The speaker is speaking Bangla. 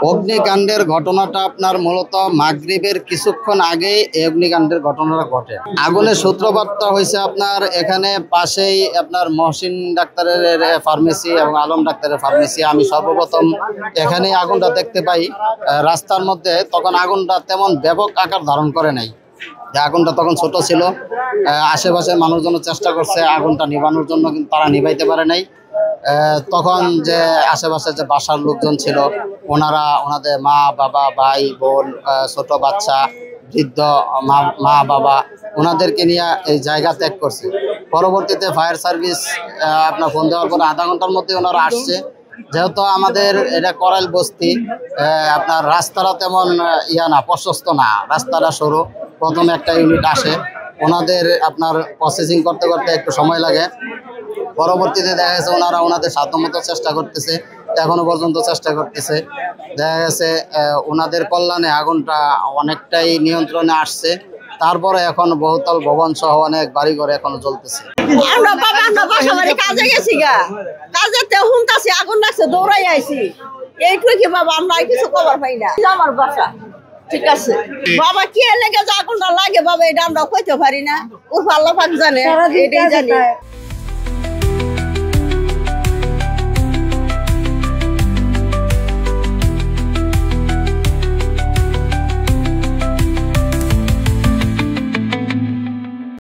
অগ্নিকাণ্ডের ঘটনাটা আপনার মূলত মাগরিবের কিছুক্ষণ আগেই এই অগ্নিকাণ্ডের ঘটনাটা ঘটে। আগুনের সূত্রপাতটা হয়েছে আপনার এখানে পাশেই আপনার মহসিন ডাক্তারের ফার্মেসি এবং আলম ডাক্তারের ফার্মেসি। আমি সর্বপ্রথম এখানেই আগুনটা দেখতে পাই রাস্তার মধ্যে। তখন আগুনটা তেমন ব্যাপক আকার ধারণ করে নাই, যে আগুনটা তখন ছোট ছিল। আশেপাশে মানুষজন চেষ্টা করছে আগুনটা নিভানোর জন্য, কিন্তু তারা নিভাইতে পারে নাই। তখন যে আশেপাশে যে বাসার লোকজন ছিল, ওনাদের মা বাবা ভাই বোন ছোট বাচ্চা বৃদ্ধ মা বাবা ওনাদেরকে নিয়ে এই জায়গা ত্যাগ করছে। পরবর্তীতে ফায়ার সার্ভিস আপনার ফোন দেওয়ার পরে আধা ঘন্টার মধ্যে ওনারা আসছে। যেহেতু আমাদের এটা করাইল বস্তি, আপনার রাস্তাটা তেমন না, প্রশস্ত না, রাস্তাটা সরু। প্রথমে একটা ইউনিট আসে, ওনাদের আপনার প্রসেসিং করতে করতে একটু সময় লাগে। পরবর্তীতে দেখা গেছে ওনারা ওনাদের সাধ্যমতো চেষ্টা করতেছে, এখনো পর্যন্ত চেষ্টা করতেছে। দেখা গেছে ওনাদের কল্যাণে আগুনটা অনেকটাই নিয়ন্ত্রণে আসছে। তারপরে এখন বহুতল ভবন সহ অনেক বাড়িঘর এখনো জ্বলতেছে। আমরা বাসা বাড়ি কাজে গেছি গা, কাজেতে হুমতাছি আগুন লাগছে, দৌড়াই আইছি। এইটুকু কি বাবা, আমরা কিছু খবর পাই না। আমার বাসা ঠিক আছে বাবা, কি লেগে যে আগুনটা লাগে বাবা, এটা আমরা কইতে পারি না। ও আল্লাহ পাক জানে, এটাই জানি।